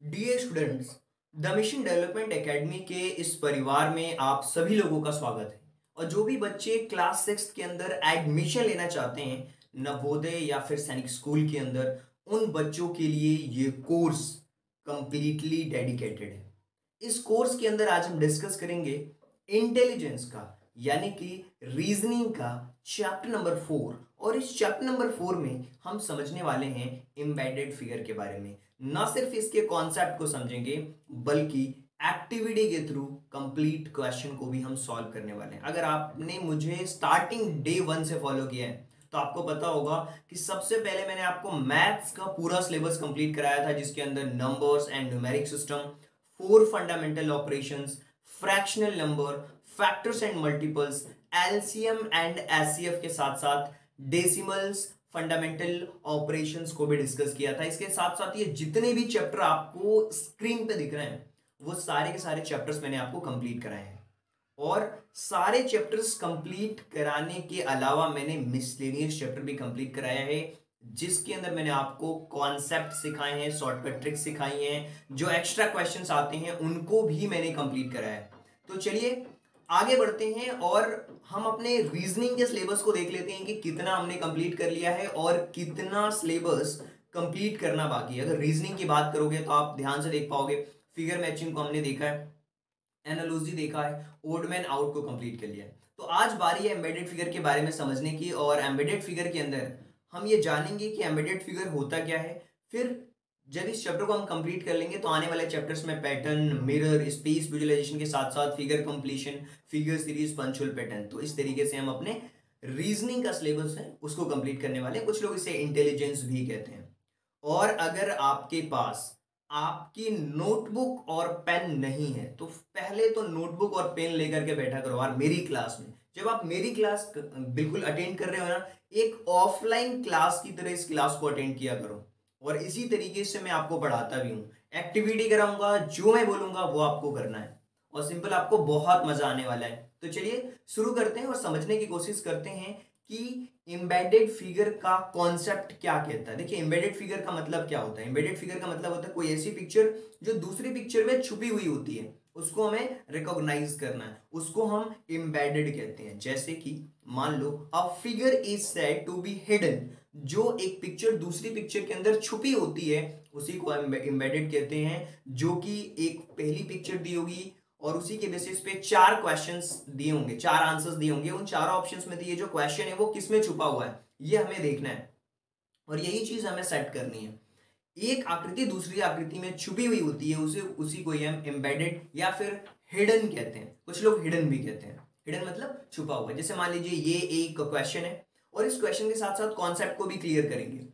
Dear students, the mission development academy के इस परिवार में आप सभी लोगों का स्वागत है। और जो भी बच्चे क्लास 6 के अंदर एडमिशन लेना चाहते हैं नवोदय या फिर सैनिक स्कूल के अंदर, उन बच्चों के लिए ये कोर्स कंप्लीटली डेडिकेटेड है। इस कोर्स के अंदर आज हम डिस्कस करेंगे इंटेलिजेंस का, यानी कि रीजनिंग का चैप्टर नंबर 4। और इस चैप्टर नंबर 4 में हम समझने वाले हैं एम्बेडेड फिगर के बारे में। ना सिर्फ इसके कॉन्सेप्ट को समझेंगे बल्कि एक्टिविटी के थ्रू कंप्लीट क्वेश्चन को भी हम सॉल्व करने वाले हैं। अगर आपने मुझे स्टार्टिंग डे 1 से फॉलो किया है तो आपको पता होगा कि सबसे पहले मैंने आपको मैथ्स का पूरा सिलेबस कंप्लीट कराया था, जिसके अंदर numbers and numeric system, 4 fundamental operations, fractional number, factors and multiples, LCM and HCF के साथ साथ डेसिमल्स, फंडामेंटल ऑपरेशंस को भी डिस्कस किया था। इसके साथ साथ ये जितने भी चैप्टर आपको स्क्रीन पे दिख रहे हैं वो सारे के सारे चैप्टर्स मैंने आपको कंप्लीट कराए हैं। और सारे चैप्टर्स कंप्लीट कराने के अलावा मैंने मिसलेनियस चैप्टर भी कंप्लीट कराया है, जिसके अंदर मैंने आपको कॉन्सेप्ट सिखाए हैं, शॉर्टकट ट्रिक्स सिखाई हैं, जो एक्स्ट्रा क्वेश्चंस आते हैं उनको भी मैंने कंप्लीट कराया है। तो चलिए आगे बढ़ते हैं और हम अपने रीजनिंग के सिलेबस को देख लेते हैं कि कितना हमने कंप्लीट कर लिया है और कितना सिलेबस कंप्लीट करना बाकी है। अगर रीजनिंग की बात करोगे तो आप ध्यान से देख पाओगे, फिगर मैचिंग को हमने देखा है, एनालॉजी देखा है, ओड मैन आउट को कंप्लीट कर लिया है। तो आज बारी है एम्बेडेड फिगर के बारे में समझने की। और एम्बेडेड फिगर के अंदर हम ये जानेंगे कि एम्बेडेड फिगर होता क्या है। फिर जब इस चैप्टर को हम कंप्लीट कर लेंगे तो आने वाले चैप्टर्स में पैटर्न, मिरर, स्पेस विजुअलाइजेशन के साथ साथ figure completion, figure series, punctual pattern, तो इस तरीके से हम अपने रीजनिंग का सिलेबस है उसको कंप्लीट करने वाले हैं। कुछ लोग इसे इंटेलिजेंस भी कहते हैं। और अगर आपके पास आपकी नोटबुक और पेन नहीं है तो पहले तो नोटबुक और पेन लेकर के बैठा करो यार मेरी क्लास में। जब आप मेरी क्लास बिल्कुल अटेंड कर रहे हो ना, एक ऑफलाइन क्लास की तरह इस क्लास को अटेंड किया करो। और इसी तरीके से मैं आपको पढ़ाता भी हूँ, एक्टिविटी कराऊंगा, जो मैं बोलूंगा वो आपको करना है और सिंपल आपको बहुत मजा आने वाला है। तो चलिए शुरू करते हैं और समझने की कोशिश करते हैं कि एम्बेडेड फिगर का कॉन्सेप्ट क्या कहता है। देखिए एम्बेडेड फिगर का मतलब क्या होता है। एम्बेडेड फिगर का मतलब होता है कोई ऐसी पिक्चर जो दूसरी पिक्चर में छुपी हुई होती है, उसको हमें रिकॉग्नाइज करना है, उसको हम एम्बेडेड कहते हैं। जैसे कि मान लो a figure is said to be hidden, जो एक पिक्चर दूसरी पिक्चर के अंदर छुपी होती है उसी को एम्बेडेड कहते हैं। जो कि एक पहली पिक्चर दी होगी और उसी के बेसिस पे 4 क्वेश्चंस दिए होंगे, 4 आंसर्स दिए होंगे, उन चारों ऑप्शंस में ये जो क्वेश्चन है वो किसमें छुपा हुआ है ये हमें देखना है और यही चीज हमें सेट करनी है। एक आकृति दूसरी आकृति में छुपी हुई होती है, उसे उसी को हम एम्बेडेड या फिर हिडन कहते हैं। कुछ लोग हिडन भी कहते हैं। हिडन मतलब छुपा हुआ। जैसे मान लीजिए ये एक क्वेश्चन है और इस क्वेश्चन के साथ साथ कॉन्सेप्ट को भी क्लियर करेंगे।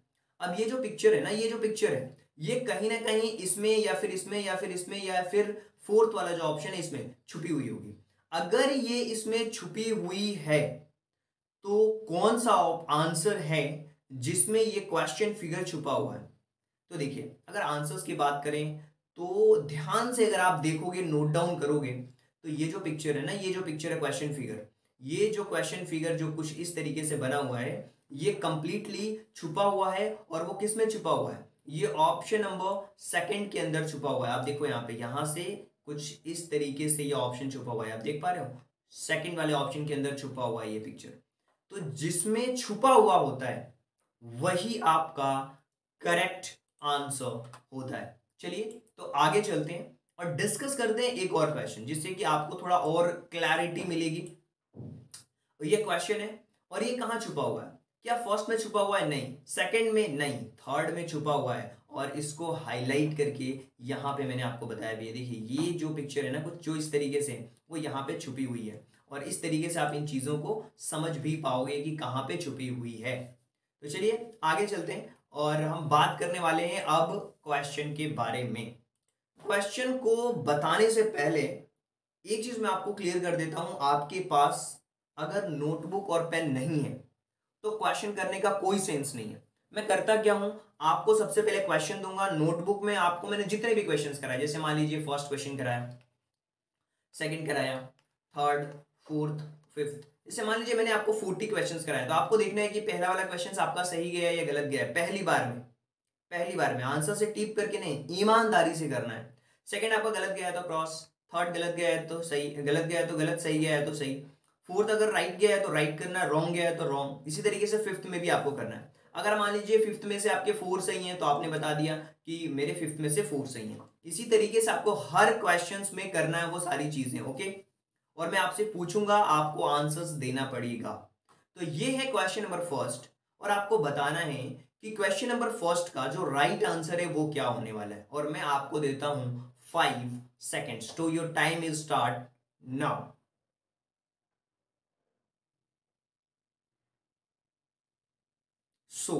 अब ये जो पिक्चर है ना, ये जो पिक्चर है ये कहीं ना कहीं इसमें या फिर इसमें या फिर इसमें या फिर फोर्थ वाला जो ऑप्शन है इसमें छुपी हुई होगी। अगर ये इसमें छुपी हुई है तो कौन सा आंसर है जिसमें ये क्वेश्चन फिगर छुपा हुआ है। तो देखिए अगर आंसर्स की बात करें तो ध्यान से अगर आप देखोगे, नोट डाउन करोगे, तो ये जो पिक्चर है ना, ये जो पिक्चर है क्वेश्चन फिगर, ये जो क्वेश्चन फिगर जो कुछ इस तरीके से बना हुआ है ये कंप्लीटली छुपा हुआ है। और वो किस में छुपा हुआ है, ये ऑप्शन नंबर सेकंड के अंदर छुपा हुआ है। आप देखो यहाँ पे, यहां से कुछ इस तरीके से ये ऑप्शन छुपा हुआ है, आप देख पा रहे हो, सेकंड वाले ऑप्शन के अंदर छुपा हुआ है ये पिक्चर। तो जिसमें छुपा हुआ होता है वही आपका करेक्ट आंसर होता है। चलिए तो आगे चलते हैं और डिस्कस करते हैं एक और क्वेश्चन, जिससे कि आपको थोड़ा और क्लैरिटी मिलेगी। तो ये क्वेश्चन है और ये कहां छुपा हुआ है, क्या फर्स्ट में छुपा हुआ है, नहीं, सेकंड में नहीं, थर्ड में छुपा हुआ है। और इसको हाईलाइट करके यहां पे मैंने आपको बताया भी है। देखिए ये जो पिक्चर है ना, कुछ जो इस तरीके से वो यहाँ पे छुपी हुई है और इस तरीके से आप इन चीजों को समझ भी पाओगे कि कहां पे छुपी हुई है। तो चलिए आगे चलते हैं और हम बात करने वाले हैं अब क्वेश्चन के बारे में। क्वेश्चन को बताने से पहले एक चीज मैं आपको क्लियर कर देता हूं, आपके पास अगर नोटबुक और पेन नहीं है तो क्वेश्चन करने का कोई सेंस नहीं है। मैं करता क्या हूं, आपको सबसे पहले क्वेश्चन दूंगा, नोटबुक में आपको मैंने जितने भी क्वेश्चंस कराए, जैसे मान लीजिए फर्स्ट क्वेश्चन कराया, सेकंड कराया, थर्ड, फोर्थ, फिफ्थ, जैसे मान लीजिए मैंने आपको 40 क्वेश्चंस कराए, तो आपको देखना है कि पहला वाला क्वेश्चन आपका सही गया या गलत गया है पहली बार में। पहली बार में आंसर से टिप करके नहीं, ईमानदारी से करना है। सेकंड आपका गलत गया है तो क्रॉस, थर्ड गलत गया है तो सही, गलत गया है तो गलत, सही गया है तो सही, फोर्थ अगर राइट गया है तो राइट करना, रॉन्ग गया है तो रॉन्ग। इसी तरीके से फिफ्थ में भी आपको करना है। अगर मान लीजिए फिफ्थ में से आपके 4 सही हैं तो आपने बता दिया कि मेरे फिफ्थ में से 4 सही हैं। इसी तरीके से आपको हर क्वेश्चंस में करना है वो सारी चीजें, ओके। और मैं आपसे पूछूंगा, आपको आंसर्स देना पड़ेगा। तो ये है क्वेश्चन नंबर फर्स्ट, और आपको बताना है कि क्वेश्चन नंबर फर्स्ट का जो राइट आंसर है वो क्या होने वाला है। और मैं आपको देता हूं 5 सेकेंड्स, तो your time is start now. So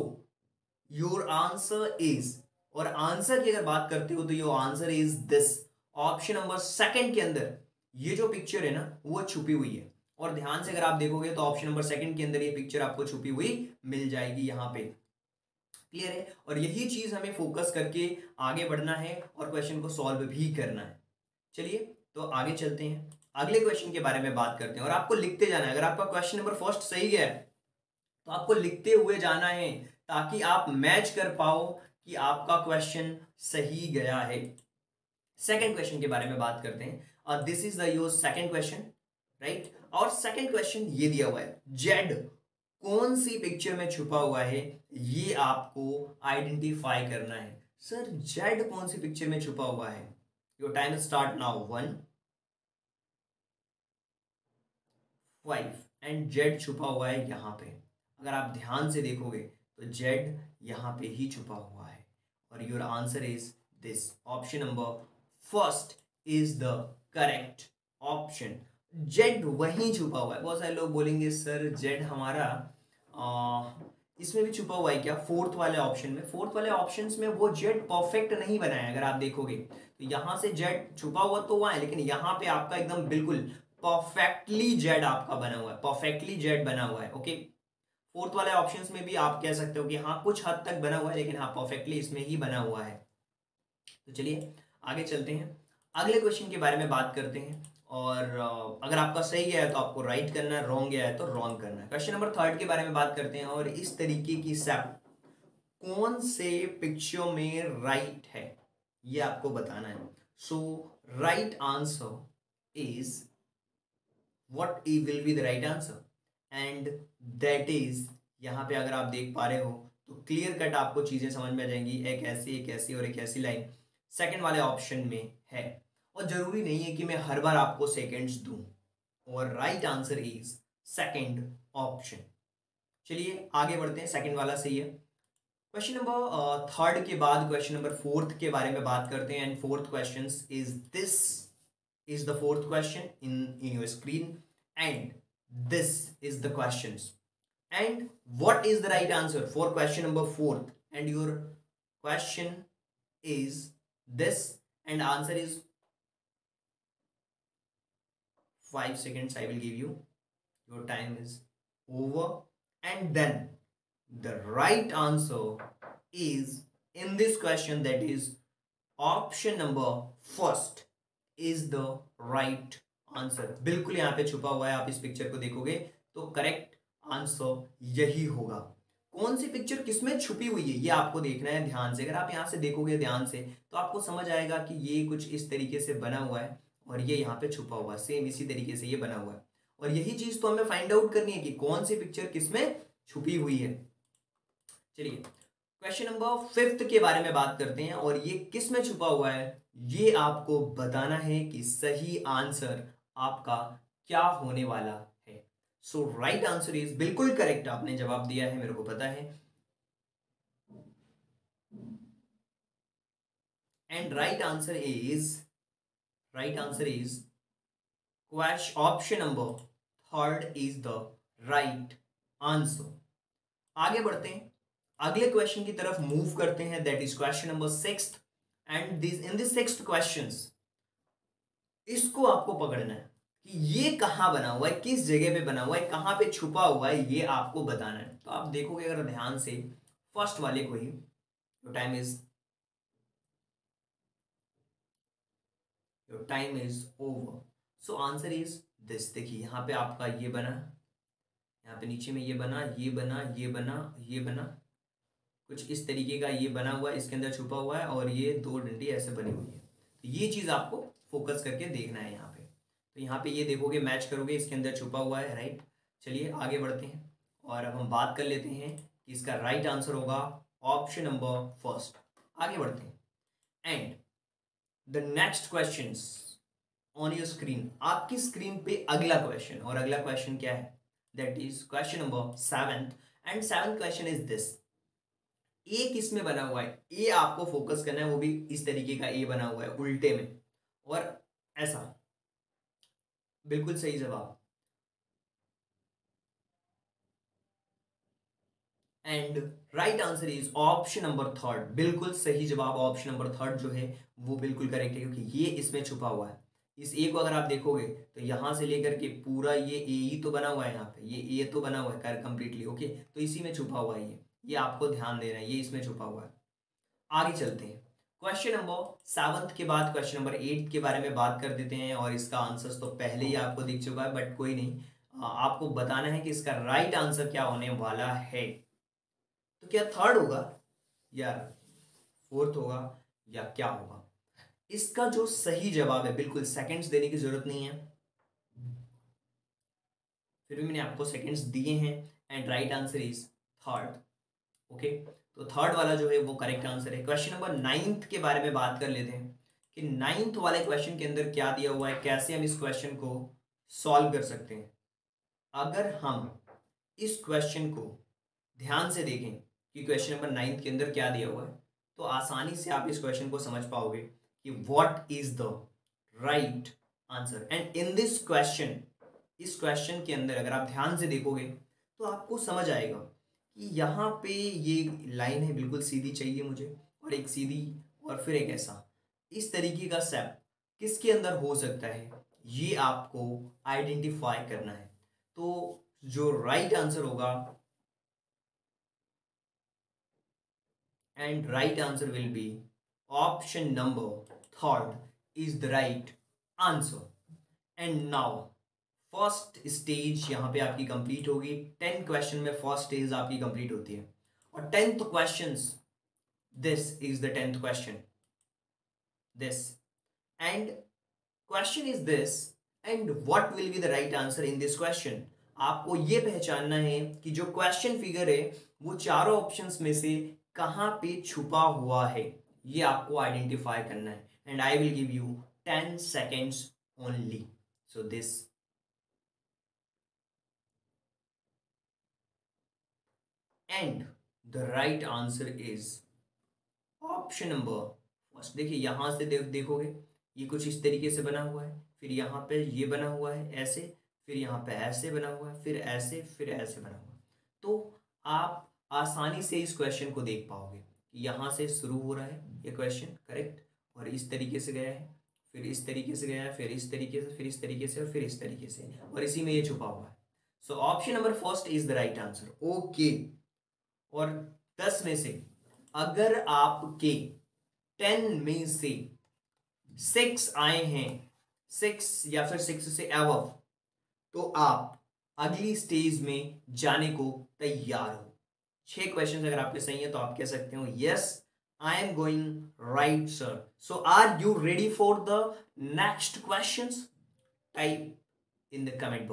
your answer is, और आंसर की अगर बात करते हो तो your answer is this. Option number second के अंदर ये जो पिक्चर है ना वो छुपी हुई है। और ध्यान से अगर आप देखोगे तो ऑप्शन नंबर सेकंड के अंदर ये पिक्चर आपको छुपी हुई मिल जाएगी यहां पे। क्लियर है? और यही चीज हमें फोकस करके आगे बढ़ना है और क्वेश्चन को सॉल्व भी करना है। चलिए तो आगे चलते हैं, अगले क्वेश्चन के बारे में बात करते हैं। और आपको लिखते जाना है। अगर आपका क्वेश्चन नंबर फर्स्ट सही गया है तो आपको लिखते हुए जाना है, ताकि आप मैच कर पाओ कि आपका क्वेश्चन सही गया है। सेकंड क्वेश्चन के बारे में बात करते हैं, और this is the your second question, right. और सेकंड क्वेश्चन ये दिया हुआ है, जेड कौन सी पिक्चर में छुपा हुआ है, ये आपको आइडेंटिफाई करना है। सर जेड कौन सी पिक्चर में छुपा हुआ है? Your time start now, 1, 5, and Z छुपा हुआ है यहां पे। अगर आप ध्यान से देखोगे तो जेड यहां पे ही छुपा हुआ है। और your answer is this, option number first is the correct option. Z वहीं छुपा हुआ है। बहुत सारे लोग बोलेंगे सर जेड हमारा इसमें भी छुपा हुआ है क्या? फोर्थ वाले ऑप्शन में, फोर्थ वाले ऑप्शंस में वो जेड परफेक्ट नहीं बना है। अगर आप देखोगे तो यहां से जेड छुपा हुआ तो वहां है, लेकिन यहां पे आपका एकदम बिल्कुल परफेक्टली जेड आपका बना हुआ है, परफेक्टली जेड बना हुआ है, ओके। फोर्थ वाले ऑप्शंस में भी आप कह सकते हो कि हाँ कुछ हद तक बना हुआ है, लेकिन हाँ परफेक्टली इसमें ही बना हुआ है। तो चलिए आगे चलते हैं, अगले क्वेश्चन के बारे में बात करते हैं। और अगर आपका सही गया है तो आपको राइट करना है, रॉन्ग गया है तो रॉन्ग करना है। क्वेश्चन नंबर थर्ड के बारे में बात करते हैं, और इस तरीके की सेप कौन से पिक्चर में राइट है ये आपको बताना है। So right answer is, what will be the right answer, and that is, यहां पे अगर आप देख पा रहे हो तो क्लियर कट आपको चीजें समझ में आ जाएंगी। एक ऐसी और एक ऐसी लाइन सेकंड वाले ऑप्शन में है। और जरूरी नहीं है कि मैं हर बार आपको सेकंड्स दूं। और right answer is second option. चलिए आगे बढ़ते हैं, सेकंड वाला सही है। क्वेश्चन नंबर थर्ड के बाद क्वेश्चन नंबर फोर्थ के बारे में बात करते हैं। And fourth question is this, is the fourth question in your screen, and this is the questions. And what is the right answer for question number 4? And your question is this, and answer is 5 seconds I will give you. Your time is over. And then the right answer is in this question, that is option number first is the right answer. बिल्कुल यहां पे छुपा हुआ है, आप इस picture को देखोगे तो करेक्ट आंसर यही होगा। कौन सी पिक्चर किसमें छुपी हुई है ये आपको देखना है ध्यान से। अगर आप यहां से देखोगे ध्यान से तो आपको समझ आएगा कि ये कुछ इस तरीके से बना हुआ है और ये यहाँ पे छुपा हुआ है, सेम इसी तरीके से ये बना हुआ है। और यही चीज तो हमें फाइंड आउट करनी है कि कौन सी पिक्चर किसमें छुपी हुई है। चलिए क्वेश्चन नंबर फिफ्थ के बारे में बात करते हैं, और ये किस में छुपा हुआ है ये आपको बताना है कि सही आंसर आपका क्या होने वाला है। सो राइट आंसर इज, बिल्कुल करेक्ट आपने जवाब दिया है, मेरे को पता है। And right answer is, right answer is option number third is the right answer. आगे बढ़ते हैं, अगले क्वेश्चन की तरफ मूव करते हैं, that is question number sixth. And this in this sixth questions, इसको आपको पकड़ना है कि ये कहां बना हुआ है, किस जगह पे बना हुआ है, कहां पे छुपा हुआ है, ये आपको बताना है। तो आप देखोगे अगर ध्यान से फर्स्ट वाले को ही, your time is over. So answer is this. देखिए यहां पे आपका ये बना, यहाँ पे नीचे में ये बना, ये बना, ये बना, ये बना, कुछ इस तरीके का ये बना हुआ है, इसके अंदर छुपा हुआ है और ये दो डंडी ऐसे बनी हुई है। तो ये चीज़ आपको फोकस करके देखना है यहाँ पे। तो यहाँ पे ये देखोगे, मैच करोगे, इसके अंदर छुपा हुआ है, राइट। चलिए आगे बढ़ते हैं और अब हम बात कर लेते हैं कि इसका राइट आंसर होगा ऑप्शन नंबर फर्स्ट। आगे बढ़ते हैं and the next question on your screen, आपकी स्क्रीन पे अगला क्वेश्चन, और अगला क्वेश्चन क्या है, that is question number 7th and 7th question is this. एक इसमें बना हुआ है, ए आपको फोकस करना है, वो भी इस तरीके का ए बना हुआ है उल्टे में और ऐसा, बिल्कुल सही जवाब। And right answer is option number third, बिल्कुल सही जवाब। ऑप्शन नंबर थर्ड जो है वो बिल्कुल करेक्ट है, क्योंकि ये इसमें छुपा हुआ है। इस ए को अगर आप देखोगे तो यहां से लेकर के पूरा ये ए ही तो बना हुआ है, यहाँ पे ये ए तो बना हुआ है कंप्लीटली, ओके। तो इसी में छुपा हुआ है ये आपको ध्यान देना है, ये इसमें छुपा हुआ है। आगे चलते हैं, क्वेश्चन नंबर 7th के बाद क्वेश्चन नंबर 8 के बारे में बात कर देते हैं। और इसका आंसर तो पहले ही आपको दिख चुका है, बट कोई नहीं, आपको बताना है कि इसका राइट आंसर क्या होने वाला है। तो क्या थर्ड होगा या फोर्थ होगा या क्या होगा? इसका जो सही जवाब है, बिल्कुल सेकंड्स देने की जरूरत नहीं है, फिर भी मैंने आपको सेकंड्स दिए हैं। And right answer is third, okay. तो थर्ड वाला जो है वो करेक्ट आंसर है। क्वेश्चन नंबर 9th के बारे में बात कर लेते हैं कि 9th वाले क्वेश्चन के अंदर क्या दिया हुआ है, कैसे हम इस क्वेश्चन को सॉल्व कर सकते हैं। अगर हम इस क्वेश्चन को ध्यान से देखें कि क्वेश्चन नंबर 9th के अंदर क्या दिया हुआ है, तो आसानी से आप इस क्वेश्चन को समझ पाओगे कि what is the right answer. And in this question, इस क्वेश्चन के अंदर अगर आप ध्यान से देखोगे तो आपको समझ आएगा कि यहाँ पे ये लाइन है, बिल्कुल सीधी चाहिए मुझे, और एक सीधी और फिर एक ऐसा, इस तरीके का स्टेप किसके अंदर हो सकता है, ये आपको आइडेंटिफाई करना है। तो जो राइट आंसर होगा, and right answer will be option number third is the right answer. And now first stage यहाँ पे आपकी कंप्लीट होगी। 10 क्वेश्चन में फर्स्ट स्टेज आपकी कंप्लीट होती है और 10th question, this is the 10th question, this and question is this and what will be the right answer in this question. आपको ये पहचानना है कि जो क्वेश्चन फिगर है वो चारों ऑप्शंस में से कहां पे छुपा हुआ है, ये आपको आइडेंटिफाई करना है। And I will give you 10 seconds only. So this and the right answer is option number first. देखिए यहां से देखोगे ये कुछ इस तरीके से बना हुआ है, फिर यहाँ पे ये बना हुआ है ऐसे, फिर यहाँ पे ऐसे बना हुआ है, फिर ऐसे, फिर ऐसे बना हुआ है। तो आप आसानी से इस क्वेश्चन को देख पाओगे कि यहाँ से शुरू हो रहा है ये क्वेश्चन, करेक्ट, और इस तरीके से गया है, फिर इस तरीके से गया है, फिर इस तरीके से, फिर इस तरीके से, और फिर इस तरीके से, और इसी में ये छुपा हुआ है। So option number first is the right answer, okay. और 10 में से अगर आपके 10 में से 6 आए हैं, 6 या फिर 6 से अबव, तो आप अगली स्टेज में जाने को तैयार हो। 6 क्वेश्चन अगर आपके सही है तो आप कह सकते हो yes I am going right sir. So are you ready for the next questions? Type in the comment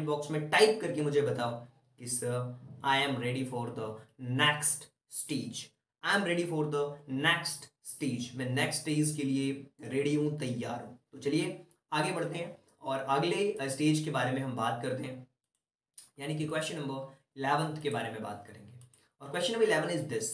box में टाइप करके मुझे बताओ कि sir I am ready for the next stage, I am ready for the next stage. मैं next stage के लिए ready हूं, तैयार हूं। तो चलिए आगे बढ़ते हैं और अगले स्टेज के बारे में हम बात करते हैं, यानी कि क्वेश्चन नंबर 11th के बारे में बात करेंगे। और question number 11 is this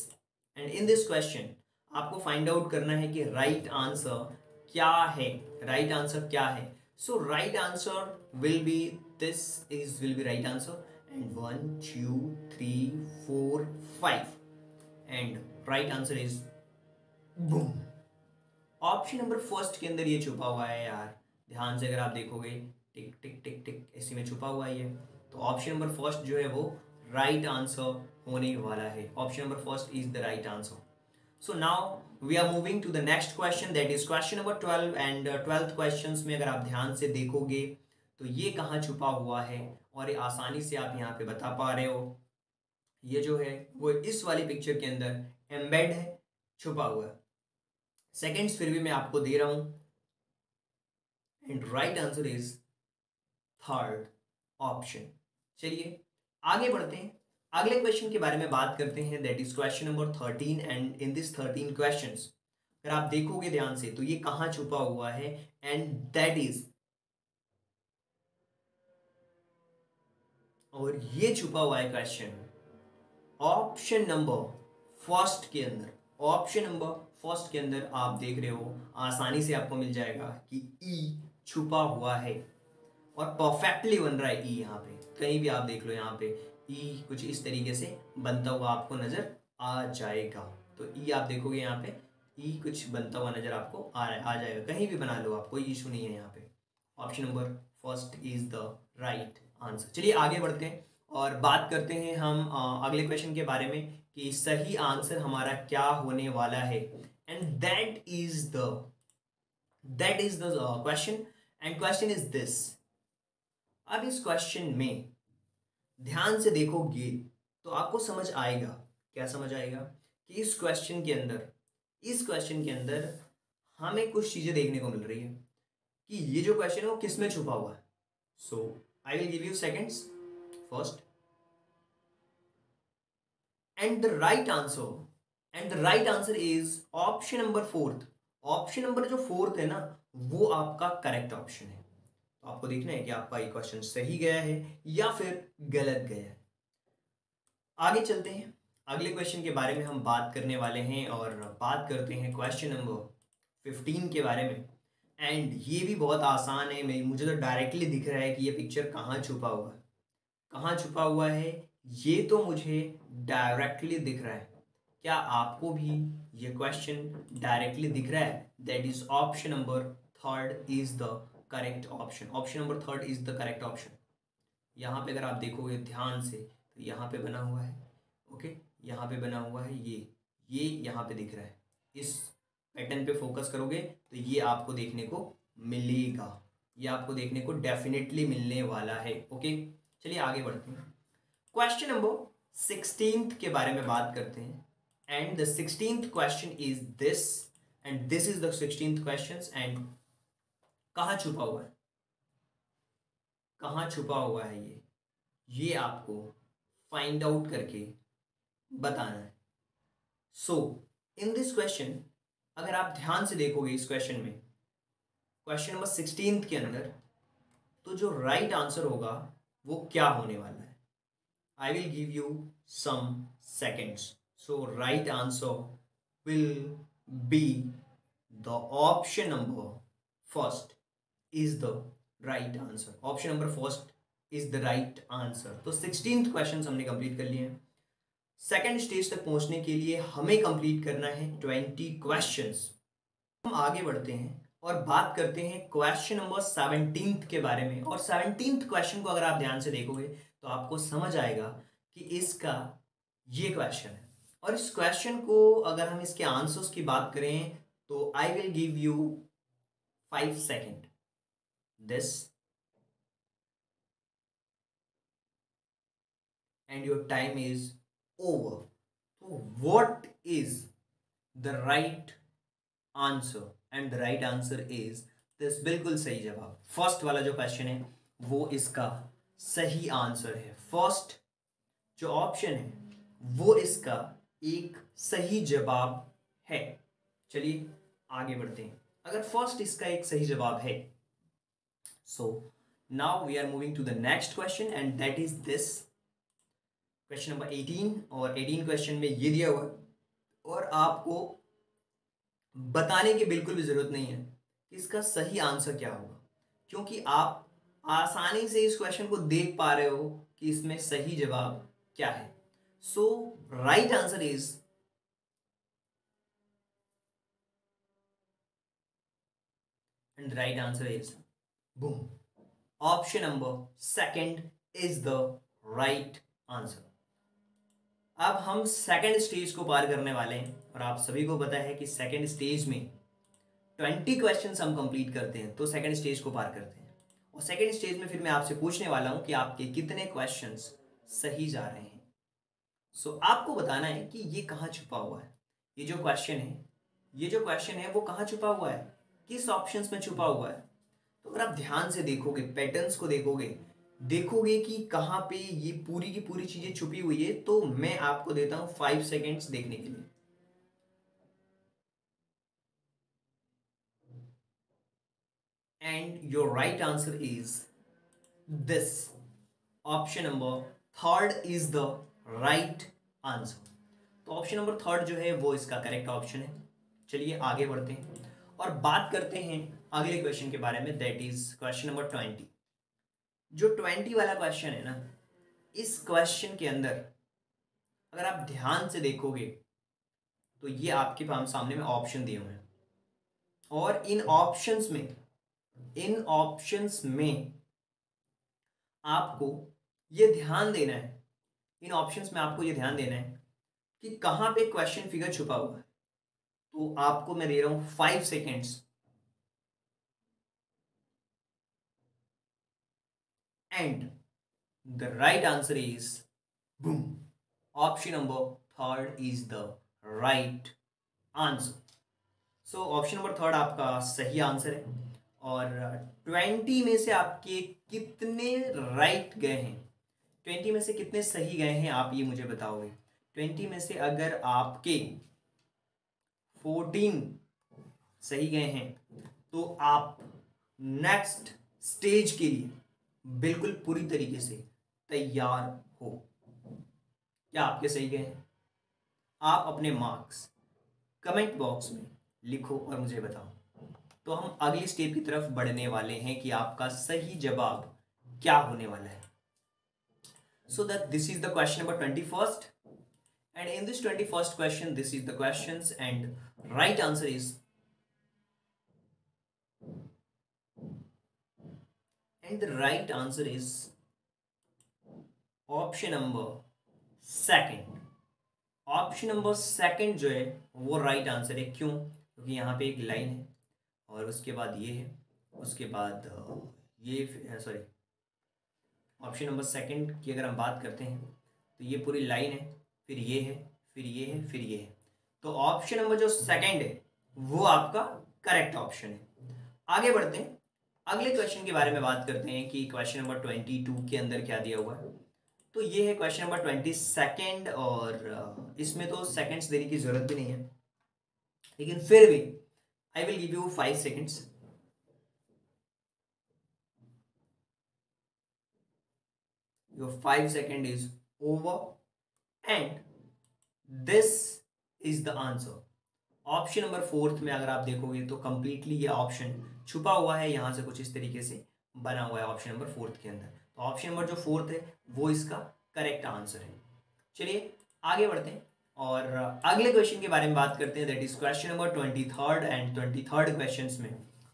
and in this question आपको फाइंड आउट करना है कि राइट आंसर क्या है, राइट आंसर क्या है। So right answer will be this is will be right answer and 1 2 3 4 5 and right answer is boom. Option number first के अंदर ये छुपा हुआ है यार, ध्यान से अगर आप देखोगे टिक टिक टिक टिक इसी में छुपा हुआ है ये। तो ऑप्शन नंबर फर्स्ट जो है वो राइट आंसर होने वाला है। Option number first is the right answer. So now we are moving to the next question, that is question number 12 and 12th questions में अगर आप ध्यान से देखोगे तो ये कहाँ छुपा हुआ है और ये आसानी से आप यहाँ पे बता पा रहे हो। ये जो है वो इस वाली पिक्चर के अंदर एम्बेड है, छुपा हुआ है। सेकेंड्स फिर भी मैं आपको दे रहा हूं, and right answer is third option. चलिए आगे बढ़ते हैं, अगले क्वेश्चन के बारे में बात करते हैं, that is question number 13। And in this 13 questions अगर आप देखोगे ध्यान से तो ये कहां छुपा हुआ है, एंड दैट इज, और ये छुपा हुआ है क्वेश्चन ऑप्शन नंबर फर्स्ट के अंदर। ऑप्शन नंबर फर्स्ट के अंदर आप देख रहे हो, आसानी से आपको मिल जाएगा कि ई छुपा हुआ है और परफेक्टली बन रहा है ई। यहाँ पे कहीं भी आप देख लो, यहाँ पे ई कुछ इस तरीके से बनता हुआ आपको नजर आ जाएगा। तो ई आप देखोगे यहाँ पे ई कुछ बनता हुआ नजर आपको आ जाएगा, कहीं भी बना लो आप, कोई इशू नहीं है यहाँ पे। Option number first is the right answer. चलिए आगे बढ़ते हैं और बात करते हैं हम अगले क्वेश्चन के बारे में कि सही आंसर हमारा क्या होने वाला है, and that is the question, and question is this. अब इस क्वेश्चन में ध्यान से देखोगे तो आपको समझ आएगा, क्या समझ आएगा, कि इस क्वेश्चन के अंदर हमें कुछ चीजें देखने को मिल रही है कि ये जो क्वेश्चन है वो किस में छुपा हुआ है। So I will give you seconds first, and the right answer is option number fourth. Option number जो फोर्थ है ना, वो आपका करेक्ट ऑप्शन है। तो आपको देखना है कि आपका ये क्वेश्चन सही गया है या फिर गलत गया है। आगे चलते हैं, अगले क्वेश्चन के बारे में हम बात करने वाले हैं और बात करते हैं क्वेश्चन नंबर 15 के बारे में। एंड ये भी बहुत आसान है, मुझे तो डायरेक्टली दिख रहा है कि ये पिक्चर कहाँ छुपा हुआ है। कहाँ छुपा हुआ है ये तो मुझे डायरेक्टली दिख रहा है। क्या आपको भी ये क्वेश्चन डायरेक्टली दिख रहा है? That is option number third is the correct option. Option number third is the correct option. यहाँ पे अगर आप देखोगे ध्यान से तो यहाँ पे बना हुआ है, ओके, यहाँ पे बना हुआ है, ये यहाँ पे दिख रहा है। इस पैटर्न पे फोकस करोगे तो ये आपको देखने को मिलेगा, ये आपको देखने को डेफिनेटली मिलने वाला है। ओके चलिए आगे बढ़ते हैं, क्वेश्चन नंबर 16 के बारे में बात करते हैं। And the 16th question is this, and this is the 16th question. And कहाँ छुपा हुआ है, कहाँ छुपा हुआ है ये आपको फाइंड आउट करके बताना है। सो इन दिस क्वेश्चन अगर आप ध्यान से देखोगे इस क्वेश्चन में, क्वेश्चन नंबर 16 के अंदर, तो जो राइट आंसर होगा वो क्या होने वाला है। I will give you some seconds. So right answer will be the option number first is the right answer. Option number first is the right answer. तो 16th क्वेश्चन हमने कंप्लीट कर लिए हैं। सेकेंड स्टेज तक पहुंचने के लिए हमें कंप्लीट करना है 20 क्वेश्चंस। हम आगे बढ़ते हैं और बात करते हैं क्वेश्चन नंबर 17 के बारे में। और 17th क्वेश्चन को अगर आप ध्यान से देखोगे तो आपको समझ आएगा कि इसका ये क्वेश्चन है। और इस क्वेश्चन को अगर हम इसके आंसर्स की बात करें तो I will give you 5 second this, and your time is over. तो what is the right answer? And the right answer is this, बिल्कुल सही जवाब। फर्स्ट वाला जो क्वेश्चन है वो इसका सही आंसर है। फर्स्ट जो ऑप्शन है वो इसका एक सही जवाब है। चलिए आगे बढ़ते हैं। अगर फर्स्ट इसका एक सही जवाब है, so now we are moving to the next question, and that is this question number 18। और 18 क्वेश्चन में ये दिया हुआ है और आपको बताने की बिल्कुल भी जरूरत नहीं है कि इसका सही आंसर क्या होगा, क्योंकि आप आसानी से इस क्वेश्चन को देख पा रहे हो कि इसमें सही जवाब क्या है। So right answer is, and right answer is boom, option number second is the right answer. अब हम सेकंड स्टेज को पार करने वाले हैं और आप सभी को पता है कि सेकंड स्टेज में 20 क्वेश्चंस हम कंप्लीट करते हैं तो सेकंड स्टेज को पार करते हैं। और सेकंड स्टेज में फिर मैं आपसे पूछने वाला हूं कि आपके कितने क्वेश्चंस सही जा रहे हैं। आपको बताना है कि ये कहाँ छुपा हुआ है। ये जो क्वेश्चन है वो कहाँ छुपा हुआ है, किस ऑप्शंस में छुपा हुआ है। तो अगर आप ध्यान से देखोगे, पैटर्न्स को देखोगे कि कहाँ पे ये पूरी की पूरी चीजें छुपी हुई है। तो मैं आपको देता हूं 5 सेकेंड्स देखने के लिए। And your right answer is this. Option number third is the right answer. तो ऑप्शन नंबर थर्ड जो है वो इसका करेक्ट ऑप्शन है। चलिए आगे बढ़ते हैं और बात करते हैं अगले क्वेश्चन के बारे में, दैट इज क्वेश्चन नंबर 20। जो 20 वाला क्वेश्चन है ना, इस क्वेश्चन के अंदर अगर आप ध्यान से देखोगे तो ये आपके सामने में ऑप्शन दिए हुए हैं, और इन ऑप्शंस में आपको ये ध्यान देना है, कि कहां पे क्वेश्चन फिगर छुपा हुआ है। तो आपको मैं दे रहा हूं 5 seconds. And the right answer is boom, option number third is the right answer. Option number third आपका सही आंसर है। और 20 में से आपके कितने राइट गए हैं, 20 में से कितने सही गए हैं, आप ये मुझे बताओगे। 20 में से अगर आपके 14 सही गए हैं तो आप नेक्स्ट स्टेज के लिए बिल्कुल पूरी तरीके से तैयार हो। क्या आपके सही गए हैं? आप अपने मार्क्स कमेंट बॉक्स में लिखो और मुझे बताओ। तो हम अगली स्टेप की तरफ बढ़ने वाले हैं कि आपका सही जवाब क्या होने वाला है। So that this is the question number 21st, and in this 21st question this is the questions, and right answer is, and the right answer is option number second. Option number second जो है वो right answer है। क्यों? क्योंकि यहाँ पे एक line है और उसके बाद ये है, उसके बाद ये, सॉरी, ऑप्शन नंबर सेकंड की अगर हम बात करते हैं तो ये पूरी लाइन है, फिर ये है, फिर ये है, फिर ये है। तो ऑप्शन नंबर जो सेकंड है वो आपका करेक्ट ऑप्शन है। आगे बढ़ते हैं, अगले क्वेश्चन के बारे में बात करते हैं कि क्वेश्चन नंबर 22 के अंदर क्या दिया हुआ है। तो ये है क्वेश्चन नंबर 22, और इसमें तो सेकंड्स देने की जरूरत भी नहीं है, लेकिन फिर भी आई will give you 5 seconds. Your 5 second is over, and this is the answer। Option number fourth में अगर आप देखोगे तो कंप्लीटली ये ऑप्शन छुपा हुआ है, यहां से कुछ इस तरीके से बना हुआ है ऑप्शन नंबर फोर्थ के अंदर। तो ऑप्शन नंबर जो फोर्थ है वो इसका करेक्ट आंसर है। चलिए आगे बढ़ते हैं और अगले क्वेश्चन के बारे में बात करते हैं, that is question number 23 and 23 question में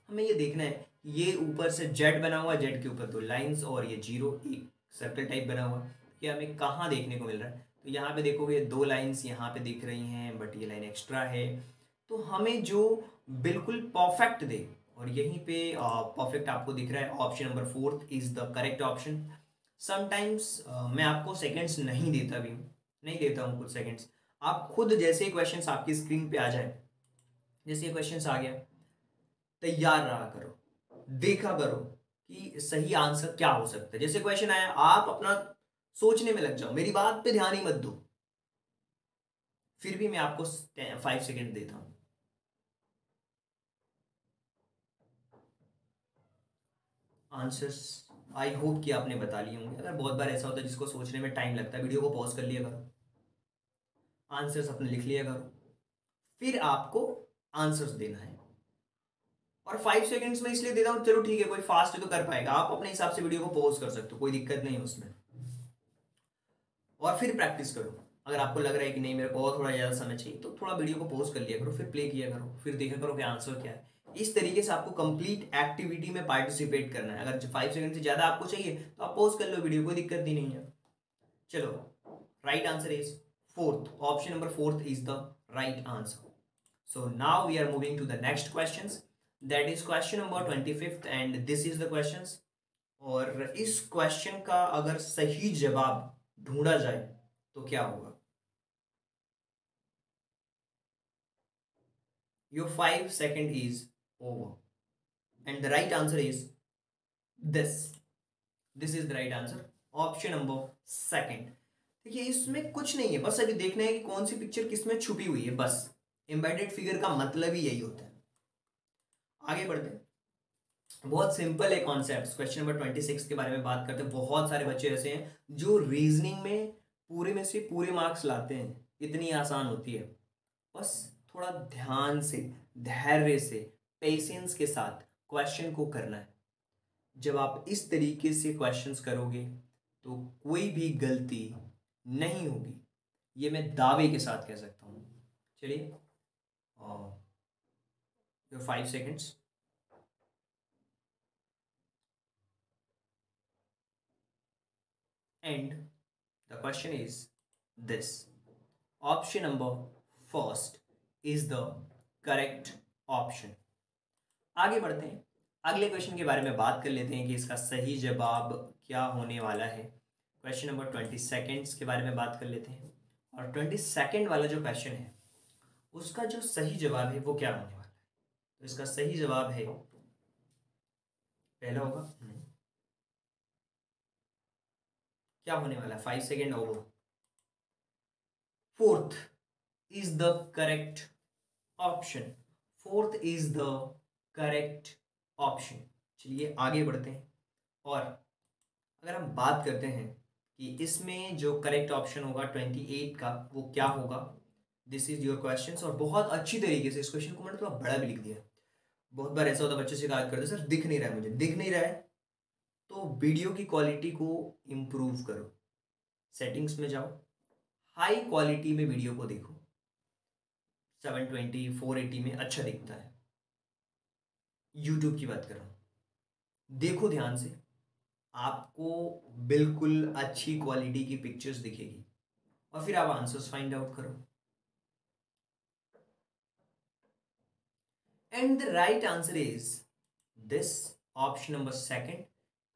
हमें ये देखना है, ये ऊपर से जेड बना हुआ है, जेड के ऊपर दो लाइंस और ये जीरो, एक सर्कल टाइप बना हुआ, ये हमें कहाँ देखने को मिल रहा है। तो यहाँ पे देखोगे दो लाइंस यहाँ पे दिख रही हैं, बट ये लाइन एक्स्ट्रा है। तो हमें जो बिल्कुल परफेक्ट दे, और यहीं पे परफेक्ट आपको दिख रहा है, option number fourth is the correct option. Sometimes मैं आपको सेकंड्स नहीं देता हूँ कुछ सेकंड्स। आप खुद जैसे ही क्वेश्चंस आपकी स्क्रीन पे आ जाए, जैसे ये क्वेश्चंस आ गया, तैयार रहा करो, देखा करो कि सही आंसर क्या हो सकता है। जैसे क्वेश्चन आया, आप अपना सोचने में लग जाओ, मेरी बात पे ध्यान ही मत दो, फिर भी मैं आपको 5 सेकेंड देता हूं। आंसर्स आई होप कि आपने बता लिए होंगे। अगर बहुत बार ऐसा होता है जिसको सोचने में टाइम लगता है, वीडियो को पॉज कर लिया करो, आंसर्स अपने लिख लिया करो, फिर आपको आंसर्स देना है। और 5 सेकंड्स में इसलिए देता हूं, चलो ठीक है, कोई फास्ट है तो कर पाएगा, आप अपने हिसाब से वीडियो को पॉज कर सकते हो, कोई दिक्कत नहीं है उसमें। और फिर प्रैक्टिस करो। अगर आपको लग रहा है कि नहीं मेरे को और थोड़ा ज़्यादा समय चाहिए, तो थोड़ा वीडियो को पॉज कर लिया करो, फिर प्ले किया करो, फिर देखा करो कि आंसर क्या है। इस तरीके से आपको कंप्लीट एक्टिविटी में पार्टिसिपेट करना है। अगर 5 सेकंड से ज़्यादा आपको चाहिए तो आप पॉज कर लो वीडियो, कोई दिक्कत ही नहीं है। चलो, right answer is fourth, option number fourth is the right answer. So now we are moving to the next question, that is question number 25 and this is the question. और इस question का अगर सही जवाब ढूंढा जाए तो क्या होगा। Your 5 second is over and the right answer is this this is the right answer, option number second. देखिए इसमें कुछ नहीं है, बस अभी देखना है कि कौन सी पिक्चर किसमें छुपी हुई है, बस एम्बेडेड फिगर का मतलब ही यही होता है। आगे बढ़ते हैं, बहुत सिंपल है कॉन्सेप्ट। क्वेश्चन नंबर 26 के बारे में बात करते हैं। बहुत सारे बच्चे ऐसे हैं जो रीजनिंग में पूरे में से पूरे मार्क्स लाते हैं, इतनी आसान होती है। बस थोड़ा ध्यान से, धैर्य से, पेशेंस के साथ क्वेश्चन को करना है। जब आप इस तरीके से क्वेश्चंस करोगे तो कोई भी गलती नहीं होगी, ये मैं दावे के साथ कह सकता हूँ। चलिए, 5 seconds. And the question is this. Option number first is the correct option. आगे बढ़ते हैं, अगले क्वेश्चन के बारे में बात कर लेते हैं कि इसका सही जवाब क्या होने वाला है। क्वेश्चन नंबर 22 के बारे में बात कर लेते हैं। और 22 वाला जो क्वेश्चन है उसका जो सही जवाब है वो क्या होने वाला है। तो इसका सही जवाब है, पहला होगा क्या होने वाला है, 5 second over. Fourth is the correct option, fourth is the correct option. चलिए आगे बढ़ते हैं, और अगर हम बात करते हैं कि इसमें जो करेक्ट ऑप्शन होगा 28 का वो क्या होगा, दिस इज योर क्वेश्चन। और बहुत अच्छी तरीके से इस क्वेश्चन को मैंने थोड़ा बड़ा भी लिख दिया। बहुत बार ऐसा होता है बच्चे शिकायत करते सर दिख नहीं रहा है, मुझे दिख नहीं रहा है। तो वीडियो की क्वालिटी को इम्प्रूव करो, सेटिंग्स में जाओ, हाई क्वालिटी में वीडियो को देखो, 720 480 में अच्छा दिखता है। यूट्यूब की बात कर रहा हूँ, देखो ध्यान से, आपको बिल्कुल अच्छी क्वालिटी की पिक्चर्स दिखेगी, और फिर आप आंसर्स फाइंड आउट करो। And the right answer is this, option number second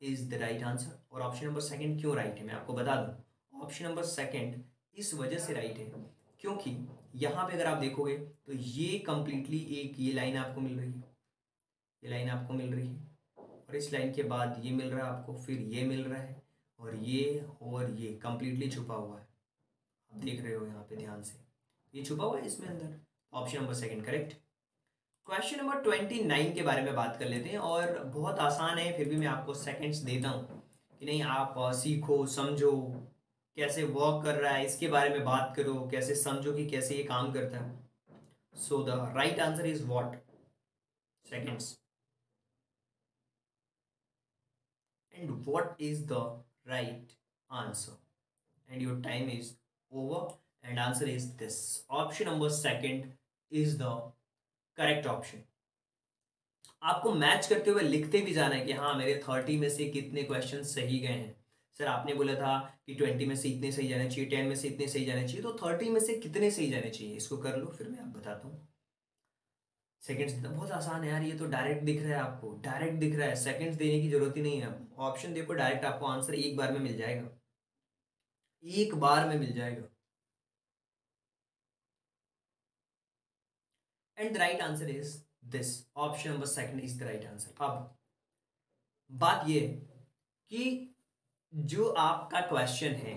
is the right answer. और ऑप्शन नंबर सेकंड क्यों राइट है मैं आपको बता दूं। ऑप्शन नंबर सेकंड इस वजह से राइट है क्योंकि यहां पे अगर आप देखोगे तो ये कंप्लीटली एक ये लाइन आपको मिल रही है, ये लाइन आपको मिल रही है, और इस लाइन के बाद ये मिल रहा है आपको, फिर ये मिल रहा है, और ये कंप्लीटली छुपा हुआ है। आप देख रहे हो यहाँ पे ध्यान से, ये छुपा हुआ है इसमें अंदर। Option number second correct. Question number 29 के बारे में बात कर लेते हैं, और बहुत आसान है, फिर भी मैं आपको सेकंड्स देता हूँ कि नहीं आप सीखो, समझो कैसे वर्क कर रहा है, इसके बारे में बात करो, कैसे समझो कि कैसे ये काम करता है। So the right answer is what, seconds. And what is the right answer? And your time is over. And answer is this. Option number second is the correct option. आपको मैच करते हुए लिखते भी जाना है कि हाँ मेरे 30 में से कितने क्वेश्चन सही गए हैं। सर आपने बोला था कि 20 में से इतने सही जाने चाहिए, 10 में से इतने सही जाने चाहिए, तो 30 में से कितने सही जाने चाहिए, इसको कर लो, फिर मैं आप बताता हूँ। सेकंड्स बहुत आसान है यार, ये तो डायरेक्ट दिख रहा है आपको, डायरेक्ट दिख रहा है, सेकंड्स देने की जरूरत ही नहीं है। ऑप्शन देखो, डायरेक्ट आपको आंसर एक बार में मिल जाएगा, एक बार में मिल जाएगा। And the right answer is this, option number second is the right answer. अब बात ये कि जो आपका क्वेश्चन है,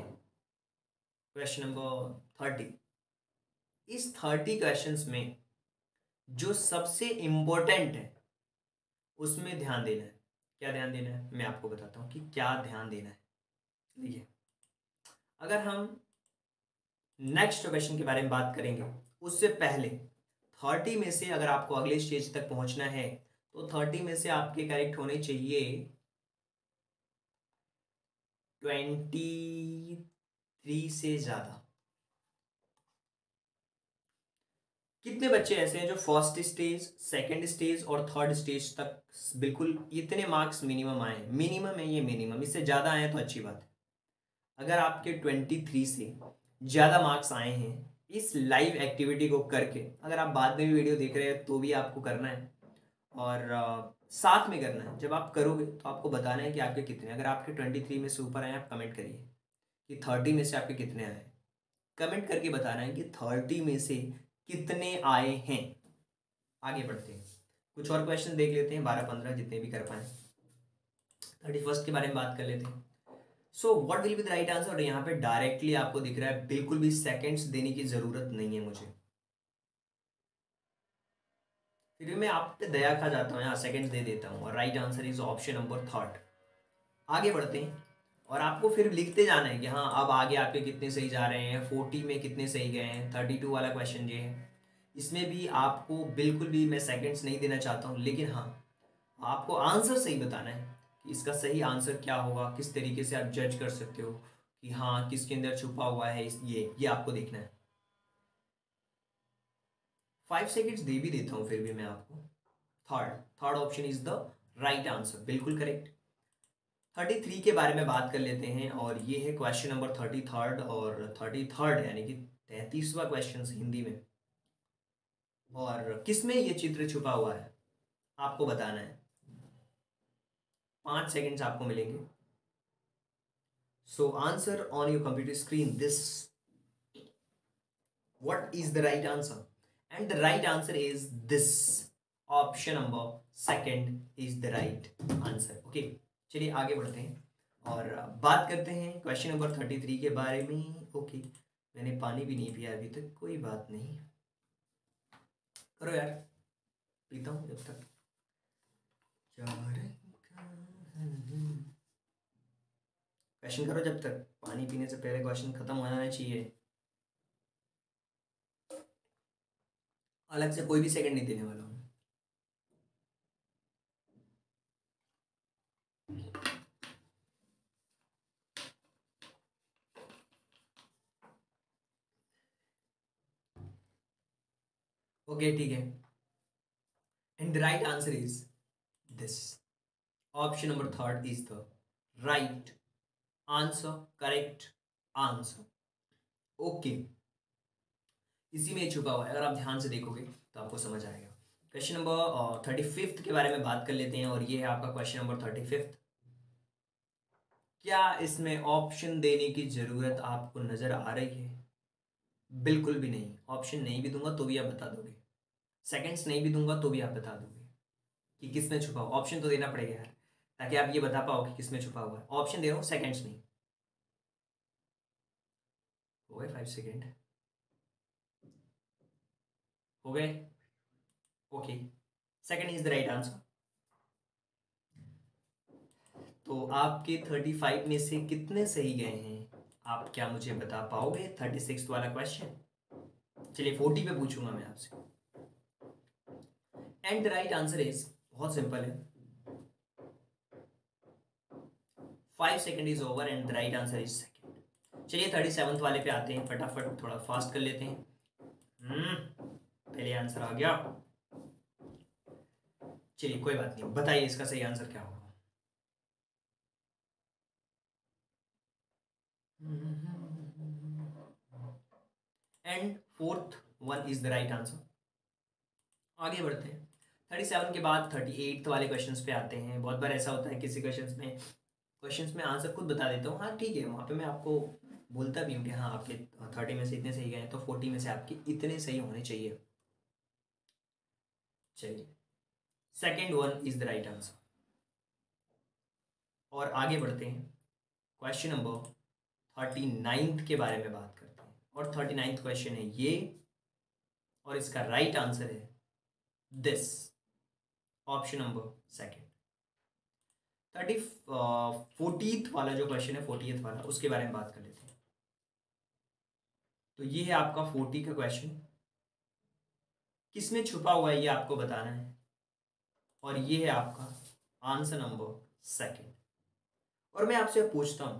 क्वेश्चन नंबर 30, इस 30 क्वेश्चंस में जो सबसे इंपॉर्टेंट है उसमें ध्यान देना है। क्या ध्यान देना है मैं आपको बताता हूं कि क्या ध्यान देना है। देखिए, अगर हम नेक्स्ट क्वेश्चन के बारे में बात करेंगे उससे पहले 30 में से अगर आपको अगले स्टेज तक पहुंचना है तो 30 में से आपके करेक्ट होने चाहिए 23 से ज्यादा। कितने बच्चे ऐसे हैं जो फर्स्ट स्टेज, सेकंड स्टेज और थर्ड स्टेज तक बिल्कुल इतने मार्क्स मिनिमम आए, मिनिमम है ये, मिनिमम, इससे ज़्यादा आए तो अच्छी बात है। अगर आपके 23 से ज़्यादा मार्क्स आए हैं इस लाइव एक्टिविटी को करके, अगर आप बाद में भी वीडियो देख रहे हैं तो भी आपको करना है, और साथ में करना है। जब आप करोगे तो आपको बताना है कि आपके कितने, अगर आपके 23 में से ऊपर आए आप कमेंट करिए कि 30 में से आपके कितने आए, कमेंट करके बताना है कि 30 में से कितने आए हैं। आगे बढ़ते हैं, कुछ और क्वेश्चन देख लेते हैं, 12-15 जितने भी कर पाए। 31st के बारे में बात कर लेते हैं। So what will be the right answer, और यहाँ पे डायरेक्टली आपको दिख रहा है, बिल्कुल भी सेकंड्स देने की जरूरत नहीं है मुझे, फिर भी मैं आप पे दया खा जाता हूँ, यहाँ सेकंड्स दे देता हूँ, और right answer is option number 3। आगे बढ़ते हैं, और आपको फिर लिखते जाना है कि हाँ अब आगे आपके कितने सही जा रहे हैं, 40 में कितने सही गए हैं। 32 वाला क्वेश्चन ये है, इसमें भी आपको बिल्कुल भी मैं सेकंड्स नहीं देना चाहता हूँ, लेकिन हाँ आपको आंसर सही बताना है कि इसका सही आंसर क्या होगा, किस तरीके से आप जज कर सकते हो कि हाँ किसके अंदर छुपा हुआ है ये आपको देखना है। 5 सेकेंड्स दे भी देता हूँ फिर भी मैं आपको। Third option is the right answer, बिल्कुल करेक्ट। 33 के बारे में बात कर लेते हैं, और ये है क्वेश्चन नंबर 33, और 33 यानी कि 33वां क्वेश्चन हिंदी में। और किसमें ये चित्र छुपा हुआ है आपको बताना है। 5 सेकेंड्स आपको मिलेंगे। So answer on your computer screen this, what is the right answer, and the right answer is this, option number 2 is the right answer। Okay चलिए आगे बढ़ते हैं और बात करते हैं क्वेश्चन नंबर 33 के बारे में। ओके मैंने पानी भी नहीं पिया अभी तक, कोई बात नहीं, करो यार, पीता हूँ जब तक। क्वेश्चन करो जब तक, पानी पीने से पहले क्वेश्चन खत्म हो जाना चाहिए, अलग से कोई भी सेकंड नहीं देने वाला हूँ। ओके ठीक है, and the right answer is this, option number 3 is the right answer, correct answer. Okay इसी में छुपा हुआ है, अगर आप ध्यान से देखोगे तो आपको समझ आएगा। क्वेश्चन नंबर 35 के बारे में बात कर लेते हैं, और ये है आपका क्वेश्चन नंबर 35। क्या इसमें ऑप्शन देने की जरूरत आपको नजर आ रही है? बिल्कुल भी नहीं, ऑप्शन नहीं भी दूंगा तो भी आप बता दोगे, सेकंड्स नहीं भी दूंगा तो भी आप बता दोगे कि किसमें छुपा हुआ। ऑप्शन तो देना पड़ेगा यार, ताकि आप ये बता पाओ कि किसमें छुपा हुआ है। ऑप्शन दे रहा हूँ, सेकंड्स नहीं। हो गए 5 सेकेंड, हो गए। Okay second is the right answer. तो आपके 35 में से कितने सही गए हैं, आप क्या मुझे बता पाओगे? 36 वाला क्वेश्चन, चलिए 40 पे पूछूंगा मैं आपसे। And the right answer is, बहुत सिंपल है, 5 second is over and the right answer is second. चलिए 37 वाले पे आते हैं, फटाफट थोड़ा फास्ट कर लेते हैं। पहले आंसर आ गया, चलिए कोई बात नहीं, बताइए इसका सही आंसर क्या होगा। And fourth one is the right answer. आगे बढ़ते हैं, 37 के बाद 38 वाले क्वेश्चंस पे आते हैं। बहुत बार ऐसा होता है किसी क्वेश्चंस में आंसर खुद बता देता हूँ, हाँ ठीक है, वहाँ पे मैं आपको बोलता भी हूँ कि हाँ आपके 30 में से इतने सही गए हैं, तो 40 में से आपके इतने सही होने चाहिए। चलिए second one is the right answer, और आगे बढ़ते हैं, क्वेश्चन नंबर 39 के बारे में बात करते हैं, और 39 क्वेश्चन है ये, और इसका राइट आंसर है this, option number second. 40th वाला जो क्वेश्चन है, 40th वाला, उसके बारे में बात कर लेते हैं। तो ये है आपका 40 का क्वेश्चन, किसमें छुपा हुआ है ये आपको बताना है, और ये है आपका आंसर नंबर सेकेंड। और मैं आपसे पूछता हूं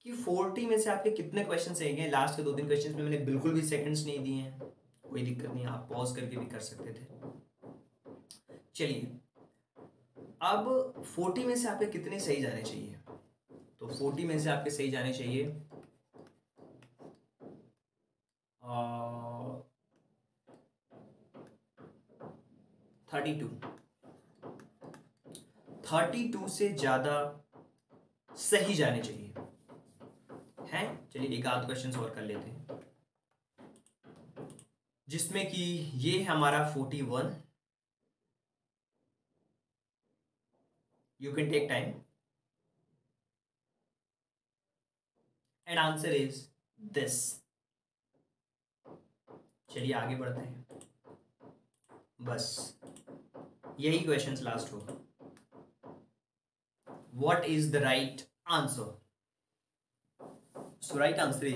कि 40 में से आपके कितने क्वेश्चन सही गए? लास्ट के 2-3 क्वेश्चन में मैंने बिल्कुल भी सेकंड्स नहीं दिए हैं, कोई दिक्कत नहीं, आप पॉज करके भी कर सकते थे। चलिए अब 40 में से आपके कितने सही जाने चाहिए? तो 40 में से आपके सही जाने चाहिए 32। 32 से ज्यादा सही जाने चाहिए हैं। चलिए एक आध क्वेश्चन और कर लेते हैं, जिसमें कि ये है हमारा 41, You can take time. And answer is this. चलिए आगे बढ़ते हैं, बस यही क्वेश्चंस लास्ट होगा. What is the right answer? So right answer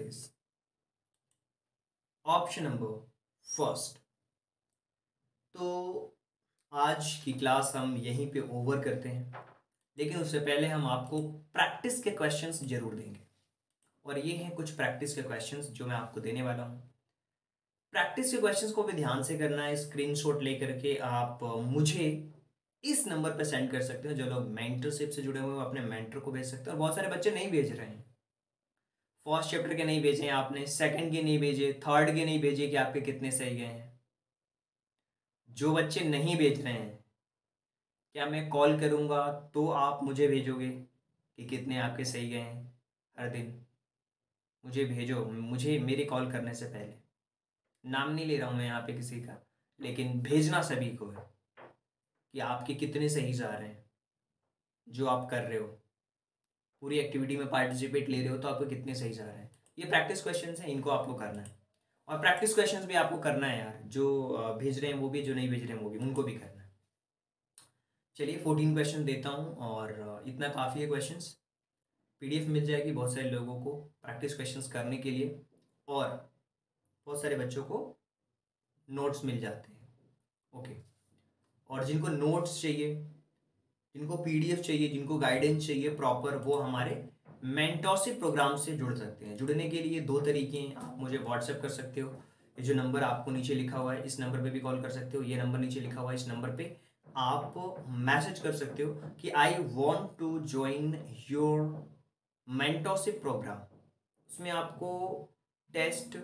is option number first. तो आज की क्लास हम यहीं पे ओवर करते हैं, लेकिन उससे पहले हम आपको प्रैक्टिस के क्वेश्चंस जरूर देंगे. और ये हैं कुछ प्रैक्टिस के क्वेश्चंस जो मैं आपको देने वाला हूँ. प्रैक्टिस के क्वेश्चंस को भी ध्यान से करना है. स्क्रीनशॉट लेकर के आप मुझे इस नंबर पे सेंड कर सकते हो. जो लोग मेंटरशिप से जुड़े हुए हैं अपने मेंटर को भेज सकते हो. और बहुत सारे बच्चे नहीं भेज रहे हैं. फर्स्ट चैप्टर के नहीं भेजे आपने, सेकंड के नहीं भेजे, थर्ड के नहीं भेजे कि आपके कितने सही गए हैं. जो बच्चे नहीं भेज रहे हैं, क्या मैं कॉल करूँगा तो आप मुझे भेजोगे कि कितने आपके सही गए हैं? हर दिन मुझे भेजो, मुझे मेरे कॉल करने से पहले. नाम नहीं ले रहा हूँ मैं यहाँ पे किसी का, लेकिन भेजना सभी को है कि आपके कितने सही जा रहे हैं. जो आप कर रहे हो, पूरी एक्टिविटी में पार्टिसिपेट ले रहे हो, तो आपको कितने सही जा रहे हैं. ये प्रैक्टिस क्वेश्चंस हैं, इनको आपको करना है. और प्रैक्टिस क्वेश्चंस भी आपको करना है यार. जो भेज रहे हैं वो भी, जो नहीं भेज रहे हैं वो भी, उनको भी करना है. चलिए 14 क्वेश्चन देता हूँ और इतना काफ़ी है क्वेश्चंस. पीडीएफ मिल जाएगी बहुत सारे लोगों को प्रैक्टिस क्वेश्चंस करने के लिए, और बहुत सारे बच्चों को नोट्स मिल जाते हैं. ओके. और जिनको नोट्स चाहिए, जिनको पीडीएफ चाहिए, जिनको गाइडेंस चाहिए प्रॉपर, वो हमारे मेंटरशिप प्रोग्राम से जुड़ सकते हैं. जुड़ने के लिए 2 तरीके हैं. आप मुझे व्हाट्सएप कर सकते हो. ये जो नंबर आपको नीचे लिखा हुआ है, इस नंबर पे भी कॉल कर सकते हो. ये नंबर नीचे लिखा हुआ है, इस नंबर पे आप मैसेज कर सकते हो कि I want to join your mentorship program. उसमें आपको टेस्ट,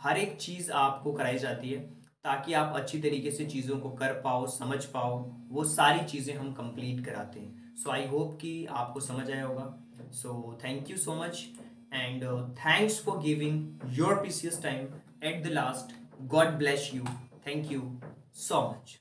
हर एक चीज़ आपको कराई जाती है ताकि आप अच्छी तरीके से चीज़ों को कर पाओ, समझ पाओ. वो सारी चीज़ें हम कंप्लीट कराते हैं. सो आई होप कि आपको समझ आया होगा. So thank you so much and thanks for giving your precious time at the last. God bless you. Thank you so much.